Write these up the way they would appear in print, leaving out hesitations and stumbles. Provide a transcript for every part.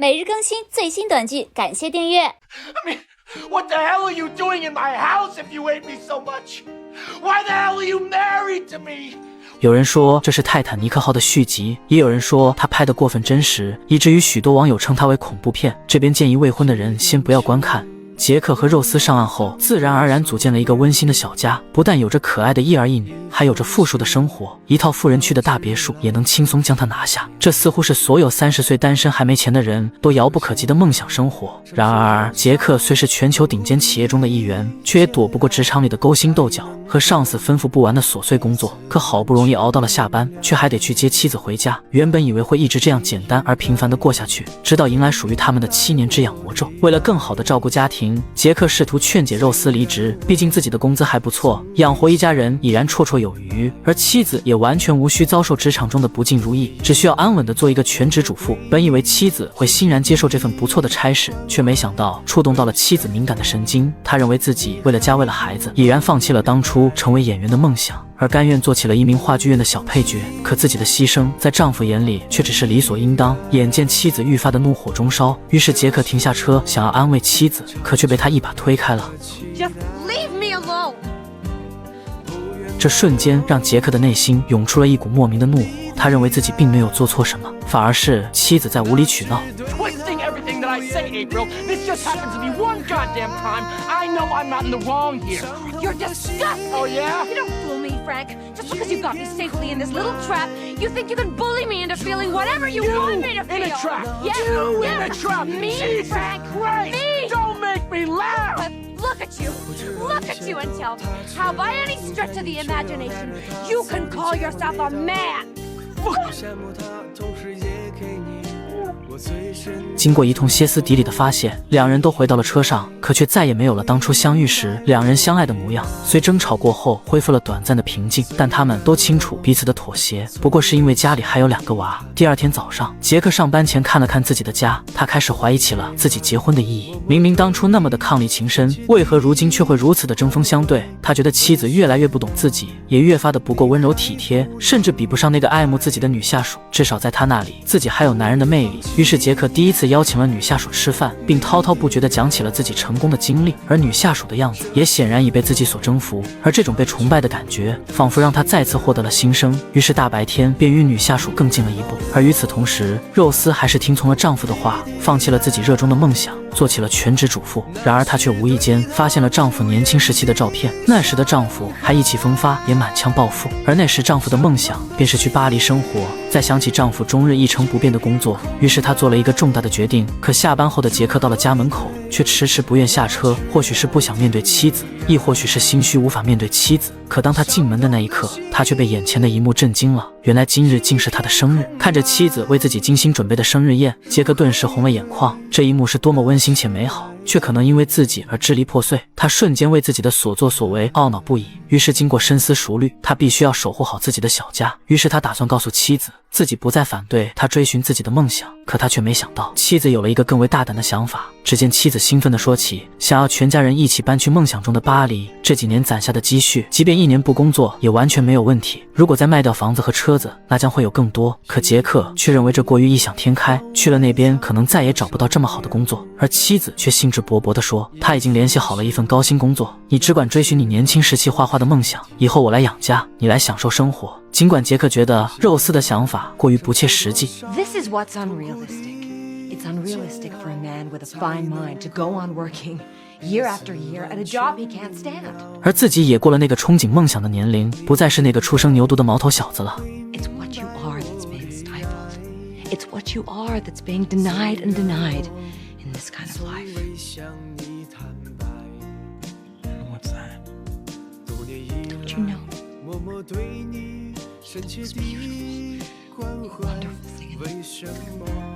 每日更新最新短剧，感谢订阅。What the hell are you doing in my house if you hate me so much? Why the hell are you married to me? 有人说这是泰坦尼克号的续集，也有人说他拍得过分真实，以至于许多网友称它为恐怖片。这边建议未婚的人先不要观看。杰克和肉丝上岸后，自然而然组建了一个温馨的小家，不但有着可爱的一儿一女，还有着富庶的生活，一套富人区的大别墅也能轻松将他拿下。这似乎是所有30岁单身还没钱的人都遥不可及的梦想生活。然而，杰克虽是全球顶尖企业中的一员，却也躲不过职场里的勾心斗角和上司吩咐不完的琐碎工作。可好不容易熬到了下班，却还得去接妻子回家。原本以为会一直这样简单而平凡的过下去，直到迎来属于他们的7年之痒魔咒。为了更好的照顾家庭，杰克试图劝解肉丝离职，毕竟自己的工资还不错，养活一家人已然绰绰有余，而妻子也完全无需遭受职场中的不尽如意，只需要安稳地做一个全职主妇。本以为妻子会欣然接受这份不错的差事，却没想到触动到了妻子敏感的神经。她认为自己为了家为了孩子，已然放弃了当初成为演员的梦想，而甘愿做起了一名话剧院的小配角。可自己的牺牲在丈夫眼里却只是理所应当。眼见妻子愈发的怒火中烧，于是杰克停下车想要安慰妻子，可却被她一把推开了。 Just leave me alone. 这瞬间让杰克的内心涌出了一股莫名的怒火。他认为自己并没有做错什么，反而是妻子在无理取闹。Twisting everything that I say, April. This just happens to be one goddamn time. I know I'm not in the wrong here. You're disgusting. Oh, yeah? You don't fool me, Frank. Just because you got me safely in this little trap, you think you can bully me into feeling whatever you want me to feel. In a trap. Yeah, You yeah. in a trap. Me, Jesus Frank. Christ. Me. Don't make me laugh. But look at you. Look at you and tell me how by any stretch of the imagination you can call yourself a man. 经过一通歇斯底里的发泄，两人都回到了车上，可却再也没有了当初相遇时两人相爱的模样。虽争吵过后恢复了短暂的平静，但他们都清楚彼此的妥协不过是因为家里还有2个娃。第二天早上，杰克上班前看了看自己的家，他开始怀疑起了自己结婚的意义。明明当初那么的伉俪情深，为何如今却会如此的针锋相对？他觉得妻子越来越不懂自己，也越发的不够温柔体贴，甚至比不上那个爱慕自己的女下属。至少在他那里，自己还有男人的魅力。于是杰克第一次邀请了女下属吃饭，并滔滔不绝地讲起了自己成功的经历，而女下属的样子也显然已被自己所征服，而这种被崇拜的感觉仿佛让他再次获得了新生。于是大白天便与女下属更近了一步。而与此同时，肉丝还是听从了丈夫的话，放弃了自己热衷的梦想，做起了全职主妇。然而她却无意间发现了丈夫年轻时期的照片，那时的丈夫还意气风发，也满腔抱负，而那时丈夫的梦想便是去巴黎生活。再想起丈夫终日一成不变的工作，于是她做了一个重大的决定。可下班后的杰克到了家门口，却迟迟不愿下车，或许是不想面对妻子，亦或许是心虚无法面对妻子。可当他进门的那一刻，他却被眼前的一幕震惊了。原来今日竟是他的生日。看着妻子为自己精心准备的生日宴，杰克顿时红了眼眶。这一幕是多么温馨且美好，却可能因为自己而支离破碎。他瞬间为自己的所作所为懊恼不已。于是经过深思熟虑，他必须要守护好自己的小家。于是他打算告诉妻子，自己不再反对他追寻自己的梦想。可他却没想到，妻子有了一个更为大胆的想法。只见妻子兴奋地说起，想要全家人一起搬去梦想中的巴黎。这几年攒下的积蓄，即便1年不工作也完全没有问题。如果再卖掉房子和车子，那将会有更多。可杰克却认为这过于异想天开，去了那边可能再也找不到这么好的工作。而妻子却兴致勃勃地说，他已经联系好了一份高薪工作，你只管追寻你年轻时期画画的梦想，以后我来养家，你来享受生活。尽管杰克觉得肉丝的想法过于不切实际。 This is what's unrealistic. It's unrealistic for a man with a fine mind to go on working year after year at a job he can't stand. 而自己也过了那个憧憬梦想的年龄，不再是那个初生牛犊的毛头小子了。 It's what you are that's being stifled. It's what you are that's being denied and denied in this kind of life. What's that? Don't you know? It's beautiful. A wonderful thing in life.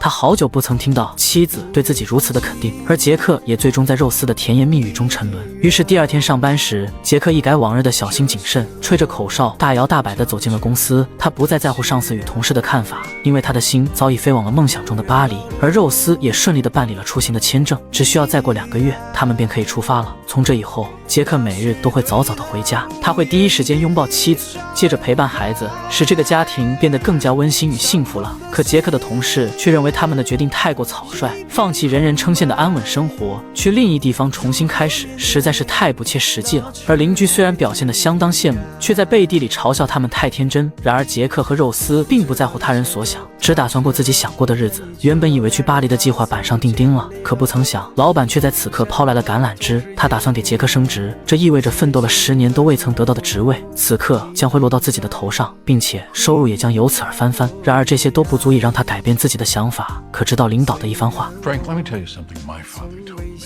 他好久不曾听到妻子对自己如此的肯定，而杰克也最终在肉丝的甜言蜜语中沉沦。于是第二天上班时，杰克一改往日的小心谨慎，吹着口哨大摇大摆地走进了公司。他不再在乎上司与同事的看法，因为他的心早已飞往了梦想中的巴黎。而肉丝也顺利地办理了出行的签证，只需要再过2个月，他们便可以出发了。从这以后，杰克每日都会早早的回家，他会第一时间拥抱妻子，接着陪伴孩子，使这个家庭变得更加温馨与幸福了。可杰克的同事却认为他们的决定太过草率，放弃人人称羡的安稳生活，去另一地方重新开始，实在是太不切实际了。而邻居虽然表现得相当羡慕，却在背地里嘲笑他们太天真。然而杰克和肉丝并不在乎他人所想，只打算过自己想过的日子。原本以为去巴黎的计划板上钉钉了，可不曾想老板却在此刻抛来了橄榄枝，他打算给杰克升职，这意味着奋斗了10年都未曾得到的职位，此刻将会落到自己的头上，并且收入也将由此而翻番。然而这些都不足以让他改变自己的想法，可直到领导的一番话。 Frank, let me tell you something my father told me.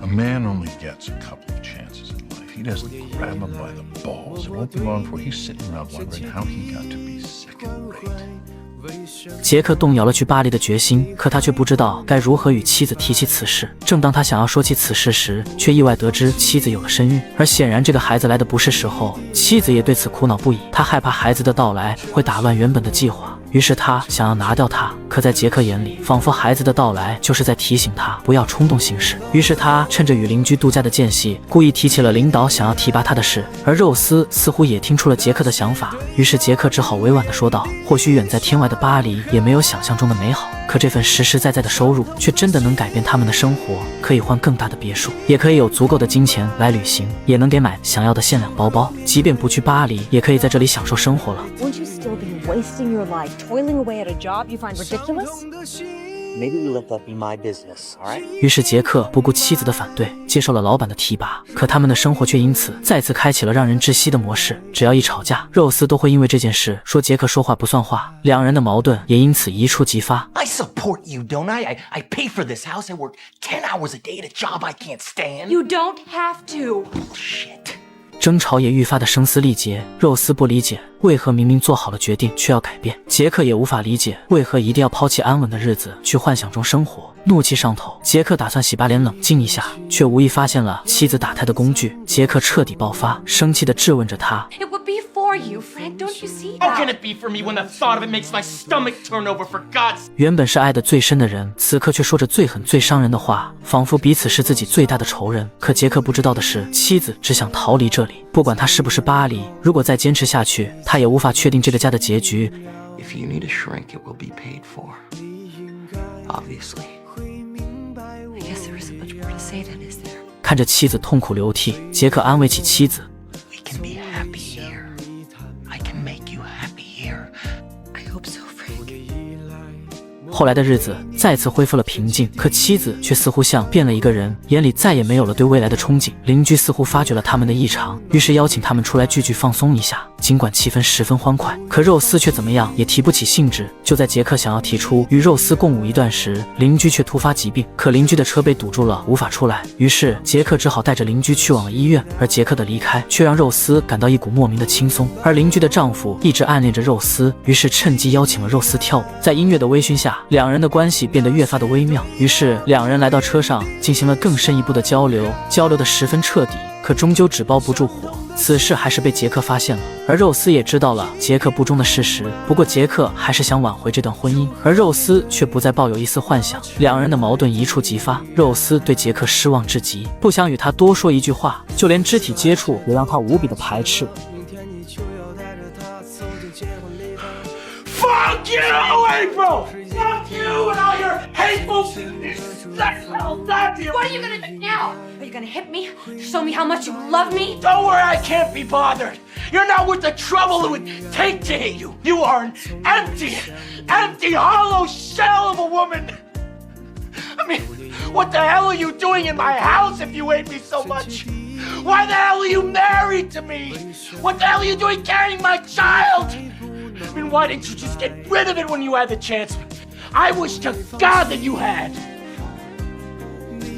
A man only gets a couple of chances in life. He doesn't grab them by the balls. It won't be long before he's sitting around wondering how he got to be second-rate. 杰克动摇了去巴黎的决心，可他却不知道该如何与妻子提起此事。正当他想要说起此事时，却意外得知妻子有了身孕，而显然这个孩子来的不是时候。妻子也对此苦恼不已，他害怕孩子的到来会打乱原本的计划，于是他想要拿掉他。可在杰克眼里，仿佛孩子的到来就是在提醒他不要冲动行事。于是他趁着与邻居度假的间隙，故意提起了领导想要提拔他的事。而肉丝似乎也听出了杰克的想法，于是杰克只好委婉地说道：或许远在天外的巴黎也没有想象中的美好，可这份实实在在的收入却真的能改变他们的生活，可以换更大的别墅，也可以有足够的金钱来旅行，也能给买想要的限量包包。即便不去巴黎，也可以在这里享受生活了。 Won't you still be wasting your life toiling away at a job you find ridiculous? Maybe we let that be my business, all right? 于是杰克不顾妻子的反对，接受了老板的提拔。可他们的生活却因此再次开启了让人窒息的模式。只要一吵架，肉丝都会因为这件事说杰克说话不算话，两人的矛盾也因此一触即发。 I support you, don't I? I pay for this house. I work 10 hours a day at a job I can't stand. You don't have to. Bullshit. 争吵也愈发的声嘶力竭，肉丝不理解为何明明做好了决定却要改变，杰克也无法理解为何一定要抛弃安稳的日子去幻想中生活。怒气上头，杰克打算洗把脸冷静一下，却无意发现了妻子打胎的工具。杰克彻底爆发，生气地质问着他。 It would be for you, Frank. Don't you see How can that? it be for me when the thought of it makes my stomach turn over, for God's sake? 原本是爱得最深的人，此刻却说着最狠最伤人的话，仿佛彼此是自己最大的仇人。可杰克不知道的是，妻子只想逃离这里，不管他是不是巴黎，如果再坚持下去，他也无法确定这个家的结局。 If you need a shrink, it will be paid for. Obviously. I guess there isn't much more to say then, is there? 看着妻子痛苦流涕，杰克安慰起妻子。 We can be happy here. I can make you happy here. I hope so, Frank. 后来的日子再次恢复了平静，可妻子却似乎像变了一个人，眼里再也没有了对未来的憧憬。邻居似乎发觉了他们的异常，于是邀请他们出来聚聚放松一下。尽管气氛十分欢快，可肉丝却怎么样也提不起兴致。就在杰克想要提出与肉丝共舞一段时，邻居却突发疾病，可邻居的车被堵住了，无法出来。于是杰克只好带着邻居去往了医院。而杰克的离开却让肉丝感到一股莫名的轻松。而邻居的丈夫一直暗恋着肉丝，于是趁机邀请了肉丝跳舞。在音乐的微醺下，两人的关系变得越发的微妙。于是两人来到车上，进行了更深一步的交流，交流得十分彻底，可终究纸包不住火。此事还是被杰克发现了，而肉丝也知道了杰克不忠的事实。不过杰克还是想挽回这段婚姻，而肉丝却不再抱有一丝幻想。两人的矛盾一触即发，肉丝对杰克失望至极，不想与他多说一句话，就连肢体接触也让他无比的排斥。 Fuck you, April! Fuck you and all your hateful sexual goddamn... What are you gonna do now? Are you gonna hit me? Show me how much you love me? Don't worry, I can't be bothered. You're not worth the trouble it would take to hit you. You are an empty, hollow shell of a woman. I mean, what the hell are you doing in my house if you hate me so much? Why the hell are you married to me? What the hell are you doing carrying my child? I mean, why didn't you just get rid of it when you had the chance? I wish to God that you had.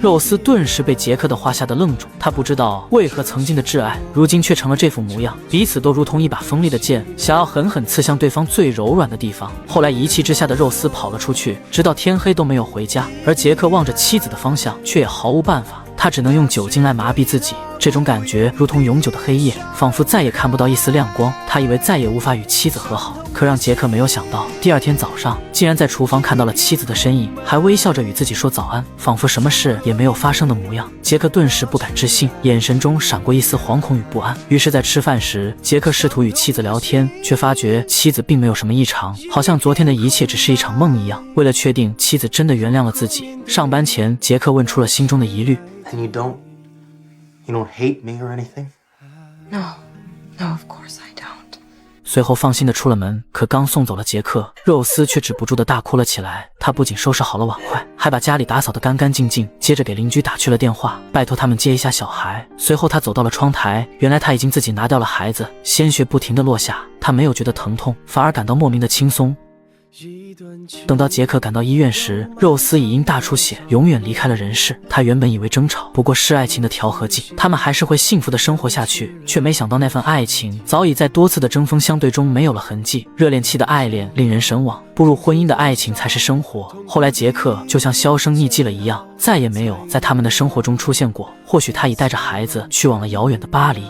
肉丝顿时被杰克的话吓得愣住，他不知道为何曾经的挚爱，如今却成了这副模样，彼此都如同一把锋利的剑，想要狠狠刺向对方最柔软的地方。后来一气之下的肉丝跑了出去，直到天黑都没有回家，而杰克望着妻子的方向，却也毫无办法，他只能用酒精来麻痹自己，这种感觉如同永久的黑夜，仿佛再也看不到一丝亮光。他以为再也无法与妻子和好，可让杰克没有想到，第二天早上竟然在厨房看到了妻子的身影，还微笑着与自己说早安，仿佛什么事也没有发生的模样。杰克顿时不敢置信，眼神中闪过一丝惶恐与不安。于是在吃饭时，杰克试图与妻子聊天，却发觉妻子并没有什么异常，好像昨天的一切只是一场梦一样。为了确定妻子真的原谅了自己，上班前杰克问出了心中的疑虑。 And you don't hate me or anything? No, of course I don't. 随后放心的出了门，可刚送走了杰克，肉丝却止不住的大哭了起来。他不仅收拾好了碗筷，还把家里打扫得干干净净，接着给邻居打去了电话，拜托他们接一下小孩。随后他走到了窗台，原来他已经自己拿掉了孩子，鲜血不停地落下，他没有觉得疼痛，反而感到莫名的轻松。等到杰克赶到医院时，肉丝已因大出血永远离开了人世。他原本以为争吵不过是爱情的调和剂，他们还是会幸福的生活下去，却没想到那份爱情早已在多次的针锋相对中没有了痕迹。热恋期的爱恋令人神往，步入婚姻的爱情才是生活。后来杰克就像销声匿迹了一样，再也没有在他们的生活中出现过。或许他已带着孩子去往了遥远的巴黎。